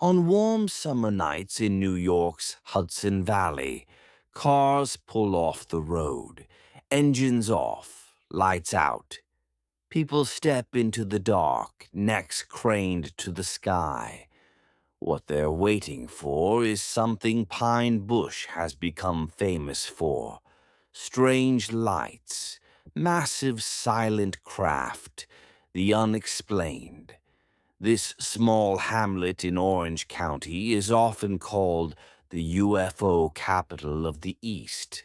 On warm summer nights in New York's Hudson Valley, cars pull off the road, engines off, lights out. People step into the dark, necks craned to the sky. What they're waiting for is something Pine Bush has become famous for: strange lights, massive silent craft, the unexplained. This small hamlet in Orange County is often called the UFO capital of the East.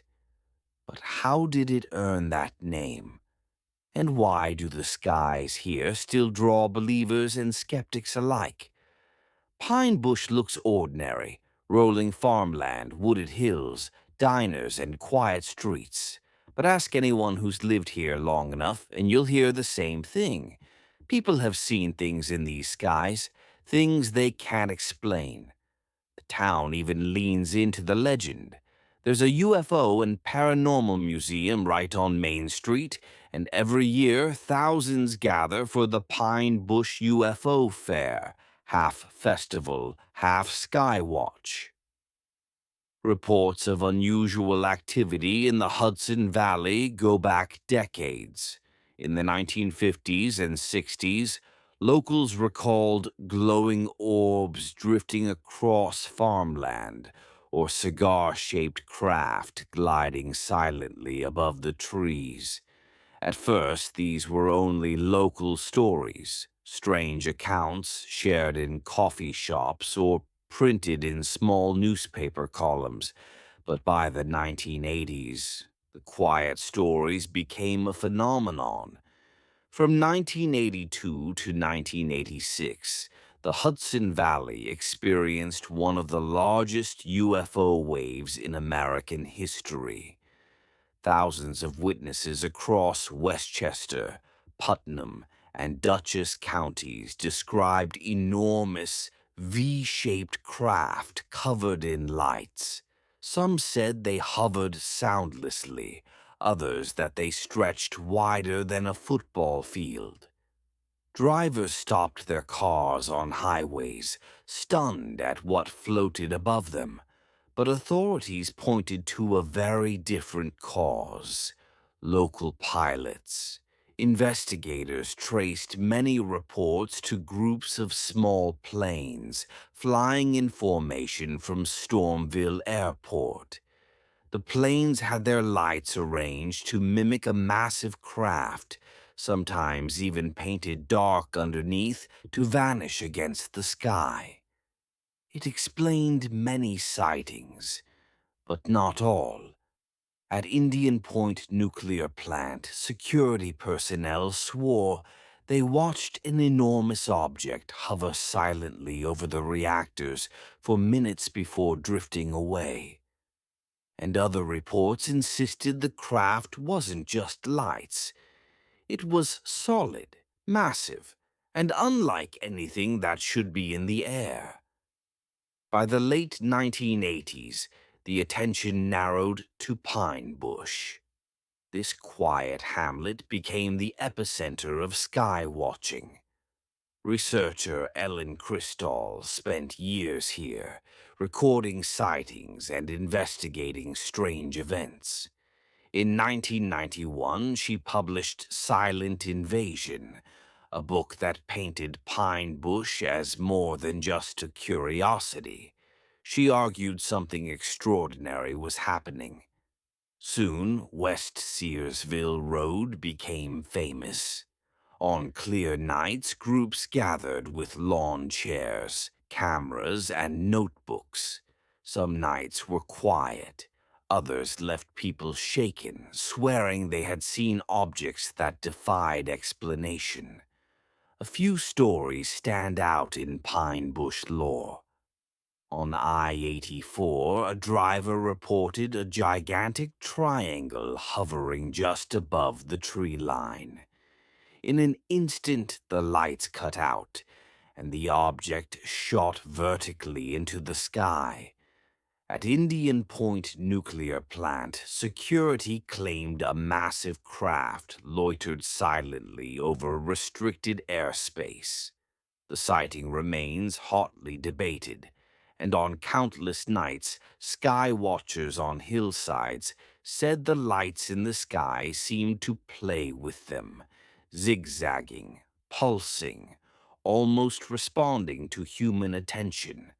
But how did it earn that name? And why do the skies here still draw believers and skeptics alike? Pine Bush looks ordinary: rolling farmland, wooded hills, diners, and quiet streets. But ask anyone who's lived here long enough, and you'll hear the same thing. People have seen things in these skies, things they can't explain. The town even leans into the legend. There's a UFO and paranormal museum right on Main Street, and every year thousands gather for the Pine Bush UFO Fair, half festival, half skywatch. Reports of unusual activity in the Hudson Valley go back decades. In the 1950s and 60s, locals recalled glowing orbs drifting across farmland, or cigar-shaped craft gliding silently above the trees. At first, these were only local stories, strange accounts shared in coffee shops or printed in small newspaper columns. But by the 1980s, the quiet stories became a phenomenon. From 1982 to 1986, the Hudson Valley experienced one of the largest UFO waves in American history. Thousands of witnesses across Westchester, Putnam, and Dutchess counties described enormous, V-shaped craft covered in lights. Some said they hovered soundlessly, others that they stretched wider than a football field. Drivers stopped their cars on highways, stunned at what floated above them. But authorities pointed to a very different cause: local pilots. Investigators traced many reports to groups of small planes flying in formation from Stormville Airport. The planes had their lights arranged to mimic a massive craft, sometimes even painted dark underneath to vanish against the sky. It explained many sightings, but not all. At Indian Point Nuclear Plant, security personnel swore they watched an enormous object hover silently over the reactors for minutes before drifting away. And other reports insisted the craft wasn't just lights. It was solid, massive, and unlike anything that should be in the air. By the late 1980s, the attention narrowed to Pine Bush. This quiet hamlet became the epicenter of sky watching. Researcher Ellen Crystal spent years here, recording sightings and investigating strange events. In 1991, she published Silent Invasion, a book that painted Pine Bush as more than just a curiosity. She argued something extraordinary was happening. Soon, West Searsville Road became famous. On clear nights, groups gathered with lawn chairs, cameras, and notebooks. Some nights were quiet. Others left people shaken, swearing they had seen objects that defied explanation. A few stories stand out in Pine Bush lore. On I-84, a driver reported a gigantic triangle hovering just above the tree line. In an instant, the lights cut out, and the object shot vertically into the sky. At Indian Point Nuclear Plant, security claimed a massive craft loitered silently over restricted airspace. The sighting remains hotly debated, and on countless nights, sky watchers on hillsides said the lights in the sky seemed to play with them, zigzagging, pulsing, almost responding to human attention.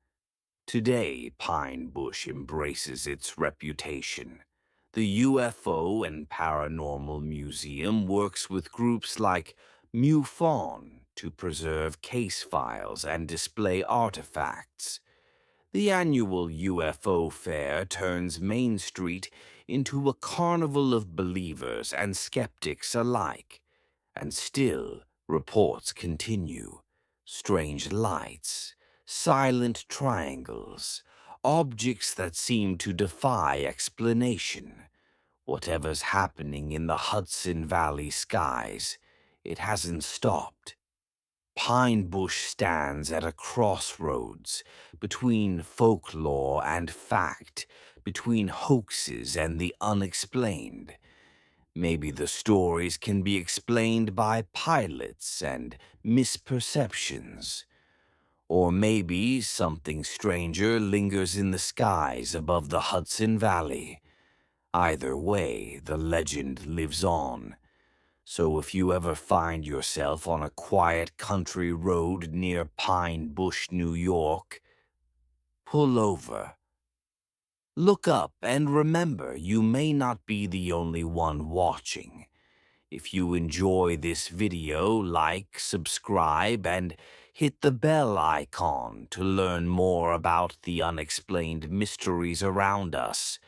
Today, Pine Bush embraces its reputation. The UFO and Paranormal Museum works with groups like MUFON to preserve case files and display artifacts. The annual UFO fair turns Main Street into a carnival of believers and skeptics alike. And still, reports continue. Strange lights, silent triangles, objects that seem to defy explanation. Whatever's happening in the Hudson Valley skies, it hasn't stopped. Pine Bush stands at a crossroads between folklore and fact, between hoaxes and the unexplained. Maybe the stories can be explained by pilots and misperceptions. Or maybe something stranger lingers in the skies above the Hudson Valley. Either way, the legend lives on. So if you ever find yourself on a quiet country road near Pine Bush, New York, pull over. Look up and remember you may not be the only one watching. If you enjoy this video, like, subscribe, and hit the bell icon to learn more about the unexplained mysteries around us.